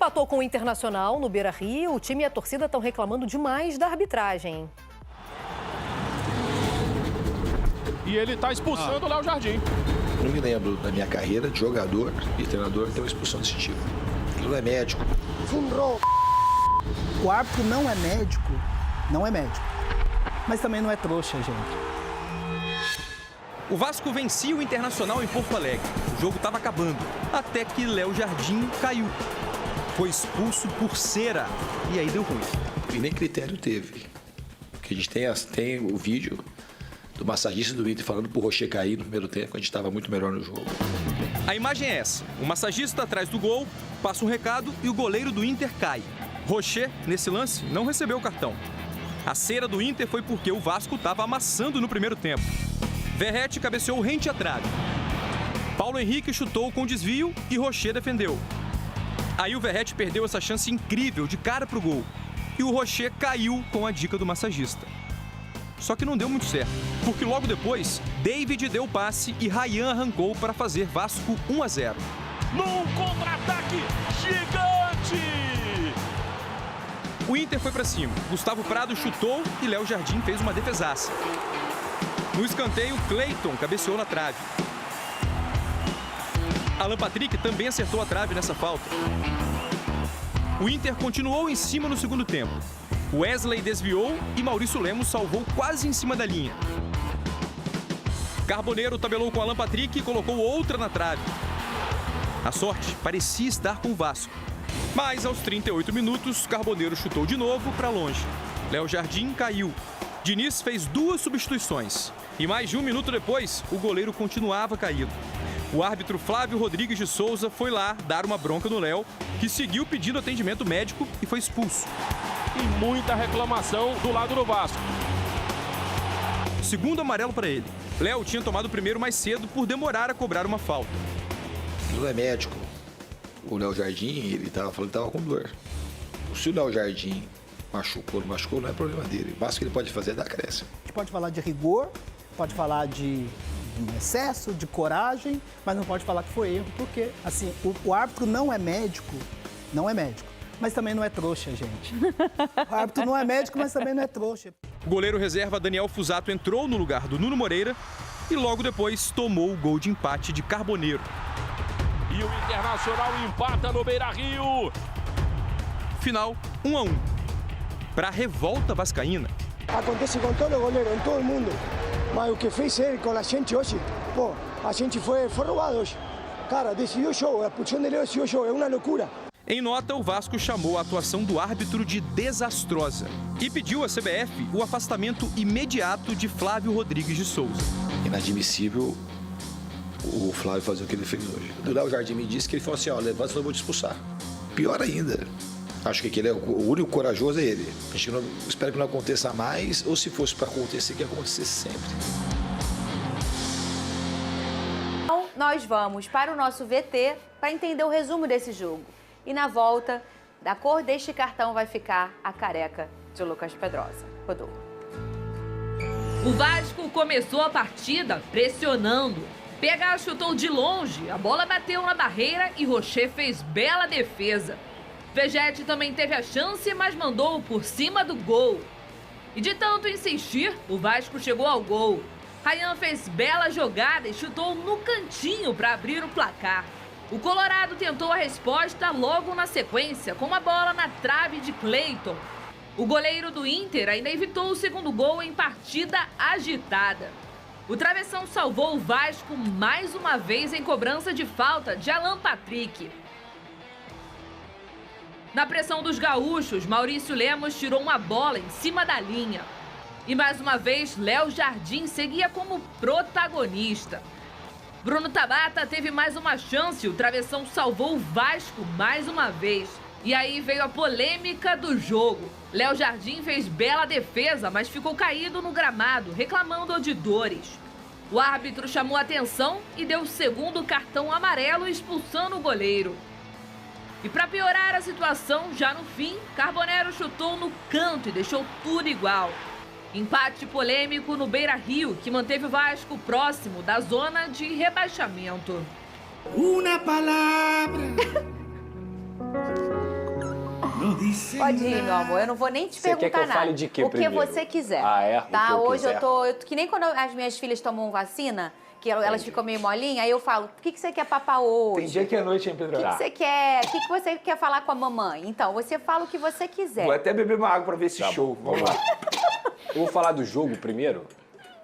Empatou com o Internacional no Beira-Rio. O time e a torcida estão reclamando demais da arbitragem. E ele está expulsando o Léo Jardim. Não me lembro da minha carreira de jogador e treinador ter uma expulsão desse tipo. Ele não é médico. O árbitro não é médico, mas também não é trouxa, gente. O Vasco vencia o Internacional em Porto Alegre. O jogo estava acabando, até que Léo Jardim caiu. Foi expulso por cera e aí deu ruim. E nem critério teve. Porque a gente tem o vídeo do massagista do Inter falando pro Rocher cair no primeiro tempo, a gente estava muito melhor no jogo. A imagem é essa. O massagista atrás do gol passa um recado e o goleiro do Inter cai. Rocher, nesse lance, não recebeu o cartão. A cera do Inter foi porque o Vasco estava amassando no primeiro tempo. Verratti cabeceou rente à trave. Paulo Henrique chutou com desvio e Rocher defendeu. Aí o Verratti perdeu essa chance incrível de cara pro gol. E o Rocher caiu com a dica do massagista. Só que não deu muito certo, porque logo depois, David deu o passe e Rayan arrancou para fazer Vasco 1-0. Num contra-ataque gigante! O Inter foi para cima. Gustavo Prado chutou e Léo Jardim fez uma defesaça. No escanteio, Cleiton cabeceou na trave. Alan Patrick também acertou a trave nessa falta. O Inter continuou em cima no segundo tempo. Wesley desviou e Maurício Lemos salvou quase em cima da linha. Carboneiro tabelou com Alan Patrick e colocou outra na trave. A sorte parecia estar com o Vasco. Mas aos 38 minutos, Carboneiro chutou de novo para longe. Léo Jardim caiu. Diniz fez 2 substituições. E mais de 1 minuto depois, o goleiro continuava caído. O árbitro Flávio Rodrigues de Souza foi lá dar uma bronca no Léo, que seguiu pedindo atendimento médico e foi expulso. E muita reclamação do lado do Vasco. Segundo amarelo para ele. Léo tinha tomado o primeiro mais cedo por demorar a cobrar uma falta. Ele não é médico. O Léo Jardim, ele estava falando que estava com dor. Se o Léo Jardim machucou, não é problema dele. O máximo que ele pode fazer é dar acréscimo. A gente pode falar de rigor, pode falar de excesso, de coragem, mas não pode falar que foi erro, porque assim, o árbitro não é médico, mas também não é trouxa, gente. O árbitro não é médico, mas também não é trouxa. O goleiro reserva Daniel Fusato entrou no lugar do Nuno Moreira e logo depois tomou o gol de empate de Carboneiro. E o Internacional empata no Beira-Rio. Final 1-1. Para a revolta vascaína. Acontece com todo goleiro, em todo mundo. Mas o que fez ele com a gente hoje, pô, a gente foi roubado hoje. Cara, decidiu o jogo, a expulsão dele decidiu o jogo, é uma loucura. Em nota, o Vasco chamou a atuação do árbitro de desastrosa e pediu à CBF o afastamento imediato de Flávio Rodrigues de Souza. Inadmissível o Flávio fazer o que ele fez hoje. O Léo Jardim me disse que ele falou assim, ó, levanta, senão eu vou te expulsar. Pior ainda. Acho que ele é o único corajoso é ele. A gente não, espero que não aconteça mais, ou se fosse para acontecer, que acontecesse sempre. Então, nós vamos para o nosso VT para entender o resumo desse jogo. E na volta, da cor deste cartão vai ficar a careca de Lucas Pedrosa. Rodolfo. O Vasco começou a partida pressionando. PH chutou de longe, a bola bateu na barreira e Rocher fez bela defesa. Vegetti também teve a chance, mas mandou por cima do gol. E de tanto insistir, o Vasco chegou ao gol. Rayan fez bela jogada e chutou no cantinho para abrir o placar. O Colorado tentou a resposta logo na sequência, com uma bola na trave de Cleiton. O goleiro do Inter ainda evitou o segundo gol em partida agitada. O travessão salvou o Vasco mais uma vez em cobrança de falta de Alan Patrick. Na pressão dos gaúchos, Maurício Lemos tirou uma bola em cima da linha. E mais uma vez, Léo Jardim seguia como protagonista. Bruno Tabata teve mais uma chance, o travessão salvou o Vasco mais uma vez. E aí veio a polêmica do jogo. Léo Jardim fez bela defesa, mas ficou caído no gramado, reclamando de dores. O árbitro chamou a atenção e deu o segundo cartão amarelo, expulsando o goleiro. E para piorar a situação, já no fim, Carboneiro chutou no canto e deixou tudo igual. Empate polêmico no Beira-Rio, que manteve o Vasco próximo da zona de rebaixamento. Uma palavra. Pode ir, meu amor. Eu não vou nem te perguntar quer que eu nada. fale de quê o que primeiro? você quiser. Ah, é? Tá? Hoje quiser. eu tô... Que nem quando as minhas filhas tomam vacina, que elas ficam meio molinhas, aí eu falo, o que você quer papar hoje? Tem dia que é noite, hein, Pedro? O que você quer? O que você quer falar com a mamãe? Então, você fala o que você quiser. Vou até beber uma água pra ver esse show. Vamos lá. Eu vou falar do jogo primeiro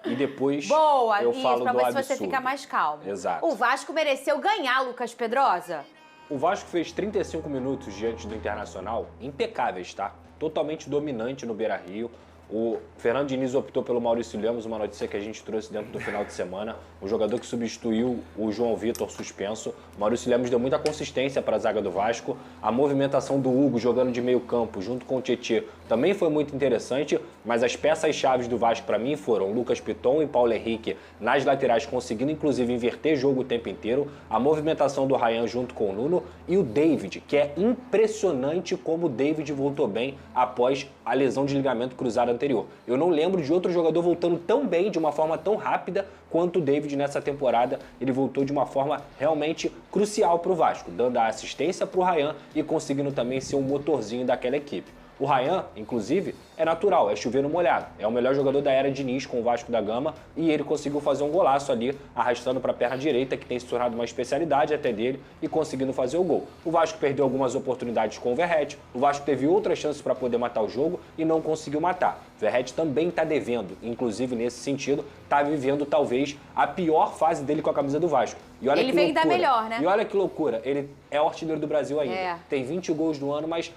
e depois Boa, eu isso, falo pra do ver absurdo. se você fica mais calmo. Exato. O Vasco mereceu ganhar, Lucas Pedrosa. O Vasco fez 35 minutos diante do Internacional impecáveis, tá? Totalmente dominante no Beira-Rio. O Fernando Diniz optou pelo Maurício Lemos, uma notícia que a gente trouxe dentro do final de semana. Um jogador que substituiu o João Vitor suspenso. O Maurício Lemos deu muita consistência para a zaga do Vasco. A movimentação do Hugo jogando de meio campo junto com o Tietê também foi muito interessante, mas as peças-chave do Vasco para mim foram Lucas Piton e Paulo Henrique nas laterais, conseguindo inclusive inverter jogo o tempo inteiro. A movimentação do Rayan junto com o Nuno e o David, que é impressionante como o David voltou bem após a lesão de ligamento cruzado anterior. Eu não lembro de outro jogador voltando tão bem, de uma forma tão rápida, quanto o David nessa temporada. Ele voltou de uma forma realmente crucial para o Vasco, dando a assistência para o Rayan e conseguindo também ser um motorzinho daquela equipe. O Rayan, inclusive, é natural, é chover no molhado. É o melhor jogador da era Diniz com o Vasco da Gama e ele conseguiu fazer um golaço ali, arrastando para a perna direita, que tem se tornado uma especialidade até dele, e conseguindo fazer o gol. O Vasco perdeu algumas oportunidades com o Verratti, o Vasco teve outras chances para poder matar o jogo e não conseguiu matar. O Verratti também está devendo, inclusive nesse sentido, está vivendo talvez a pior fase dele com a camisa do Vasco. E olha Ele que veio loucura. dar melhor, né? E olha que loucura, ele é o artilheiro do Brasil ainda. É. Tem 20 gols no ano, mas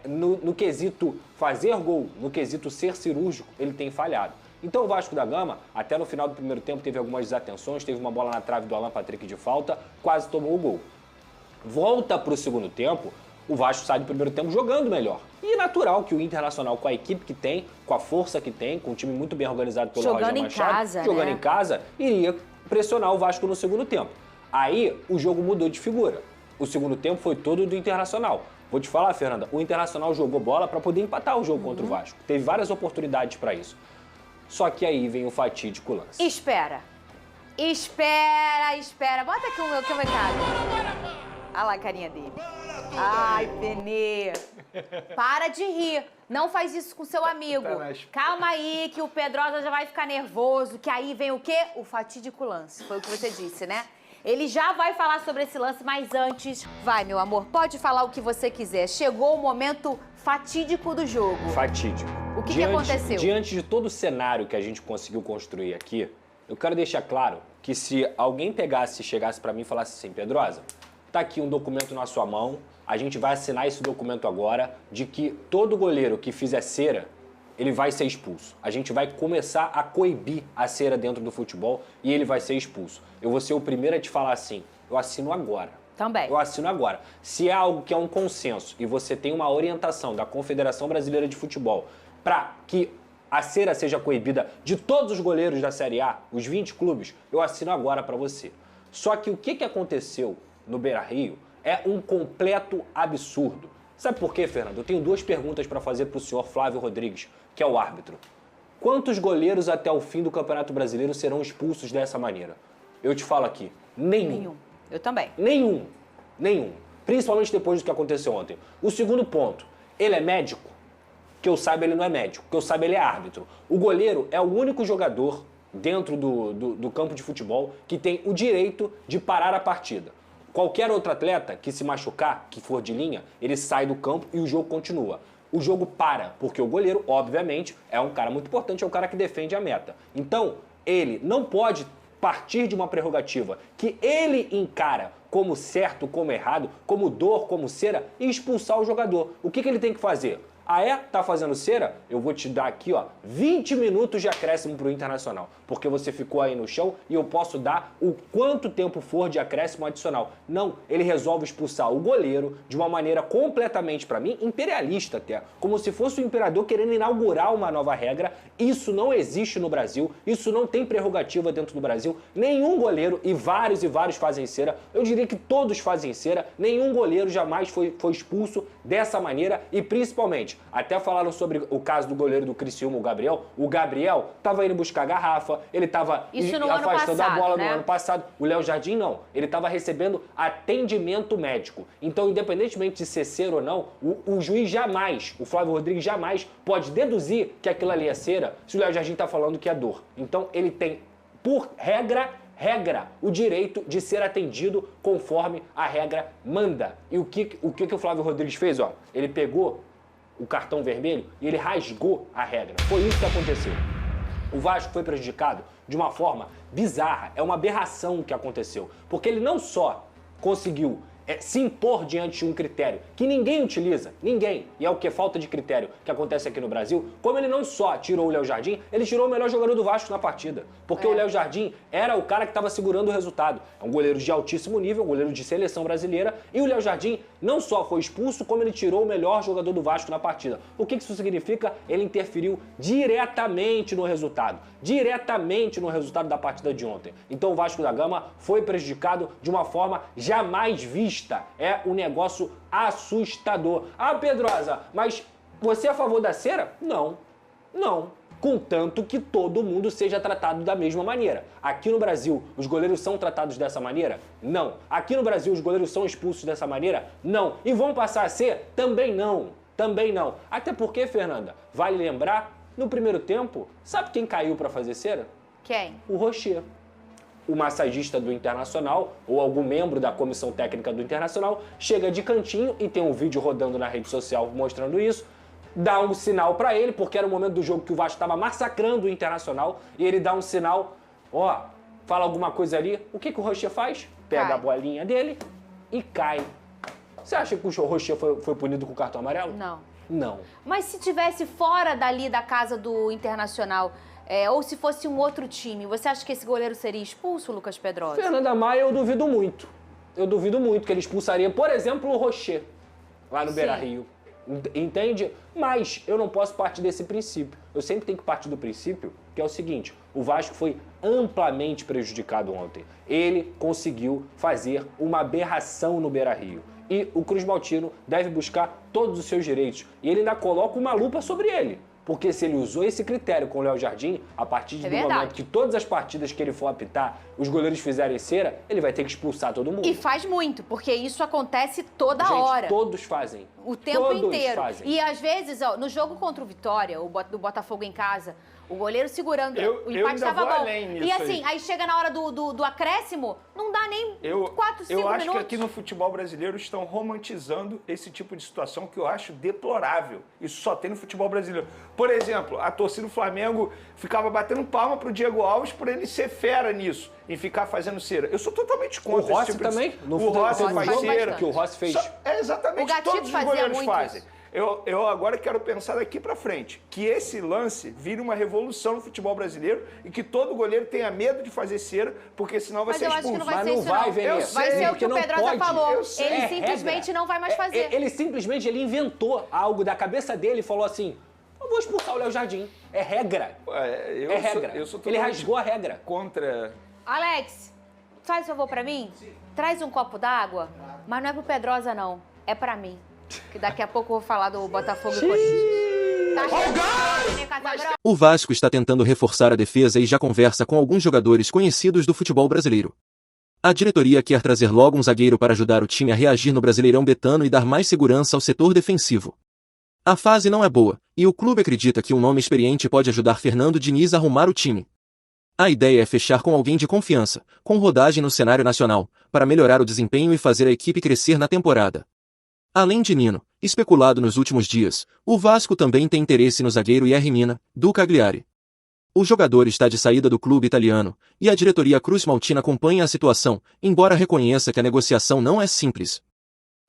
no quesito fazer gol, no quesito ser cirúrgico, ele tem falhado. Então o Vasco da Gama, até no final do primeiro tempo, teve algumas desatenções, teve uma bola na trave do Alan Patrick de falta, quase tomou o gol. Volta para o segundo tempo, o Vasco sai do primeiro tempo jogando melhor. E é natural que o Internacional, com a equipe que tem, com a força que tem, com um time muito bem organizado pelo Roger Machado, jogando em casa, iria pressionar o Vasco no segundo tempo. Aí o jogo mudou de figura. O segundo tempo foi todo do Internacional. Vou te falar, Fernanda, o Internacional jogou bola para poder empatar o jogo contra o Vasco. Teve várias oportunidades para isso. Só que aí vem o fatídico lance. Espera. Espera. Bota aqui o meu recado. Olha lá a carinha dele. Ai, Benê. Para de rir. Não faz isso com seu amigo. Calma aí, que o Pedrosa já vai ficar nervoso, que aí vem o quê? O fatídico lance. Foi o que você disse, né? Ele já vai falar sobre esse lance, mas antes... Vai, meu amor, pode falar o que você quiser. Chegou o momento fatídico do jogo. Fatídico. O que aconteceu? Diante de todo o cenário que a gente conseguiu construir aqui, eu quero deixar claro que se alguém chegasse pra mim e falasse assim, Pedrosa, tá aqui um documento na sua mão, a gente vai assinar esse documento agora, de que todo goleiro que fizer cera, ele vai ser expulso. A gente vai começar a coibir a cera dentro do futebol e ele vai ser expulso. Eu vou ser o primeiro a te falar assim, eu assino agora. Também. Eu assino agora. Se é algo que é um consenso e você tem uma orientação da Confederação Brasileira de Futebol para que a cera seja coibida de todos os goleiros da Série A, os 20 clubes, eu assino agora para você. Só que o que aconteceu no Beira-Rio é um completo absurdo. Sabe por quê, Fernando? Eu tenho duas perguntas para fazer para o senhor Flávio Rodrigues, que é o árbitro. Quantos goleiros até o fim do Campeonato Brasileiro serão expulsos dessa maneira? Eu te falo aqui, nenhum. Eu também. Nenhum. Principalmente depois do que aconteceu ontem. O segundo ponto, ele é médico? Que eu saiba, ele não é médico. Que eu saiba, ele é árbitro. O goleiro é o único jogador dentro do campo de futebol que tem o direito de parar a partida. Qualquer outro atleta que se machucar, que for de linha, ele sai do campo e o jogo continua. O jogo para, porque o goleiro, obviamente, é um cara muito importante, é o cara que defende a meta. Então, ele não pode partir de uma prerrogativa que ele encara como certo, como errado, como dor, como cera, e expulsar o jogador. O que ele tem que fazer? Tá fazendo cera? Eu vou te dar aqui, 20 minutos de acréscimo pro Internacional, porque você ficou aí no chão e eu posso dar o quanto tempo for de acréscimo adicional. Não, ele resolve expulsar o goleiro de uma maneira completamente, pra mim, imperialista até, como se fosse o imperador querendo inaugurar uma nova regra. Isso não existe no Brasil, isso não tem prerrogativa dentro do Brasil. Nenhum goleiro, e vários fazem cera, eu diria que todos fazem cera, nenhum goleiro jamais foi expulso dessa maneira e principalmente diferente. Até falaram sobre o caso do goleiro do Criciúma, o Gabriel. O Gabriel estava indo buscar garrafa, ele estava afastando a bola no ano passado. O Léo Jardim não, ele estava recebendo atendimento médico. Então, independentemente de ser cera ou não, o juiz jamais, o Flávio Rodrigues jamais pode deduzir que aquilo ali é cera se o Léo Jardim está falando que é dor. Então, ele tem, por regra, o direito de ser atendido conforme a regra manda. E o que o Flávio Rodrigues fez? Ó, ele pegou o cartão vermelho e ele rasgou a regra. Foi isso que aconteceu. O Vasco foi prejudicado de uma forma bizarra. É uma aberração o que aconteceu. Porque ele não só conseguiu se impor diante de um critério que ninguém utiliza, ninguém, e é o que? Falta de critério que acontece aqui no Brasil, como ele não só tirou o Léo Jardim, ele tirou o melhor jogador do Vasco na partida, porque o Léo Jardim era o cara que estava segurando o resultado, é um goleiro de altíssimo nível, um goleiro de seleção brasileira, e o Léo Jardim não só foi expulso, como ele tirou o melhor jogador do Vasco na partida. O que isso significa? Ele interferiu diretamente no resultado da partida de ontem. Então o Vasco da Gama foi prejudicado de uma forma jamais vista. É um negócio assustador. Ah, Pedrosa, mas você é a favor da cera? Não. Contanto que todo mundo seja tratado da mesma maneira. Aqui no Brasil, os goleiros são tratados dessa maneira? Não. Aqui no Brasil, os goleiros são expulsos dessa maneira? Não. E vão passar a ser? Também não. Até porque, Fernanda, vale lembrar, no primeiro tempo, sabe quem caiu para fazer cera? Quem? O Rocher. O massagista do Internacional, ou algum membro da comissão técnica do Internacional, chega de cantinho e tem um vídeo rodando na rede social mostrando isso, dá um sinal pra ele, porque era o momento do jogo que o Vasco estava massacrando o Internacional, e ele dá um sinal, fala alguma coisa ali, o que o Rocher faz? Pega a bolinha dele e cai. Você acha que o Rocher foi punido com cartão amarelo? Não. Mas se tivesse fora dali da casa do Internacional, ou se fosse um outro time, você acha que esse goleiro seria expulso, Lucas Pedrosa? Fernanda Maia, eu duvido muito. Que ele expulsaria, por exemplo, o Rocher, lá no Beira-Rio. Entende? Mas eu não posso partir desse princípio. Eu sempre tenho que partir do princípio que é o seguinte: o Vasco foi amplamente prejudicado ontem. Ele conseguiu fazer uma aberração no Beira-Rio. E o Cruz Maltino deve buscar todos os seus direitos. E ele ainda coloca uma lupa sobre ele. Porque se ele usou esse critério com o Léo Jardim, a partir do momento que todas as partidas que ele for apitar, os goleiros fizerem cera, ele vai ter que expulsar todo mundo. E faz muito, porque isso acontece toda hora. Todos fazem. O tempo inteiro. E às vezes, no jogo contra o Vitória, do Botafogo em casa, o goleiro segurando, o empate estava bom. E assim, aí chega na hora do acréscimo, não dá nem 4, 5 minutos. Eu acho que aqui no futebol brasileiro estão romantizando esse tipo de situação que eu acho deplorável. Isso só tem no futebol brasileiro. Por exemplo, a torcida do Flamengo ficava batendo palma pro Diego Alves por ele ser fera nisso, em ficar fazendo cera. Eu sou totalmente contra esse tipo também? O Rossi faz cera. Que o Rossi fez. Exatamente, todos os goleiros fazem. Eu agora quero pensar daqui pra frente, que esse lance vire uma revolução no futebol brasileiro e que todo goleiro tenha medo de fazer cera, porque senão vai ser expulso. Mas não vai, Vênia. Vai ser o que o Pedrosa falou. Ele simplesmente não vai mais fazer. Ele simplesmente inventou algo da cabeça dele e falou assim: eu vou expulsar o Léo Jardim. É regra. É regra. Ele rasgou a regra. Contra... Alex, faz um favor pra mim? Traz um copo d'água, mas não é pro Pedrosa, não. É pra mim. Que daqui a pouco eu vou falar do Botafogo e Corinthians. O Vasco está tentando reforçar a defesa e já conversa com alguns jogadores conhecidos do futebol brasileiro. A diretoria quer trazer logo um zagueiro para ajudar o time a reagir no Brasileirão betano e dar mais segurança ao setor defensivo. A fase não é boa, e o clube acredita que um nome experiente pode ajudar Fernando Diniz a arrumar o time. A ideia é fechar com alguém de confiança, com rodagem no cenário nacional, para melhorar o desempenho e fazer a equipe crescer na temporada. Além de Nino, especulado nos últimos dias, o Vasco também tem interesse no zagueiro Yerry Mina, do Cagliari. O jogador está de saída do clube italiano, e a diretoria Cruz Maltina acompanha a situação, embora reconheça que a negociação não é simples.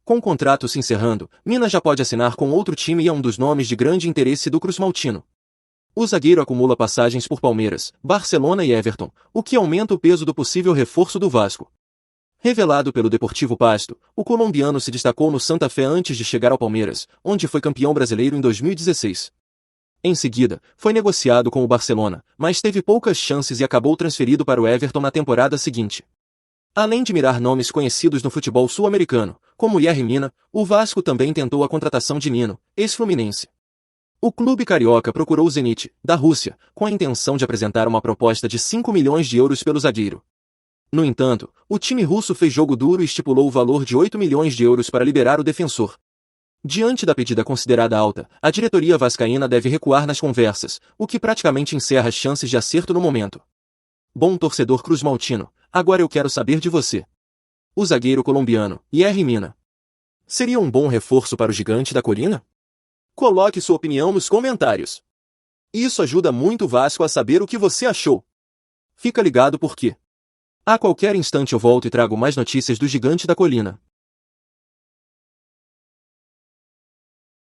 Com o contrato se encerrando, Mina já pode assinar com outro time e é um dos nomes de grande interesse do Cruz Maltino. O zagueiro acumula passagens por Palmeiras, Barcelona e Everton, o que aumenta o peso do possível reforço do Vasco. Revelado pelo Deportivo Pasto, o colombiano se destacou no Santa Fé antes de chegar ao Palmeiras, onde foi campeão brasileiro em 2016. Em seguida, foi negociado com o Barcelona, mas teve poucas chances e acabou transferido para o Everton na temporada seguinte. Além de mirar nomes conhecidos no futebol sul-americano, como Yerry Mina, o Vasco também tentou a contratação de Nino, ex-Fluminense. O clube carioca procurou o Zenit, da Rússia, com a intenção de apresentar uma proposta de 5 milhões de euros pelo zagueiro. No entanto, o time russo fez jogo duro e estipulou o valor de 8 milhões de euros para liberar o defensor. Diante da pedida considerada alta, a diretoria vascaína deve recuar nas conversas, o que praticamente encerra as chances de acerto no momento. Bom torcedor cruzmaltino, agora eu quero saber de você. O zagueiro colombiano, Yerry Mina, seria um bom reforço para o gigante da colina? Coloque sua opinião nos comentários. Isso ajuda muito o Vasco a saber o que você achou. Fica ligado porque a qualquer instante eu volto e trago mais notícias do gigante da colina.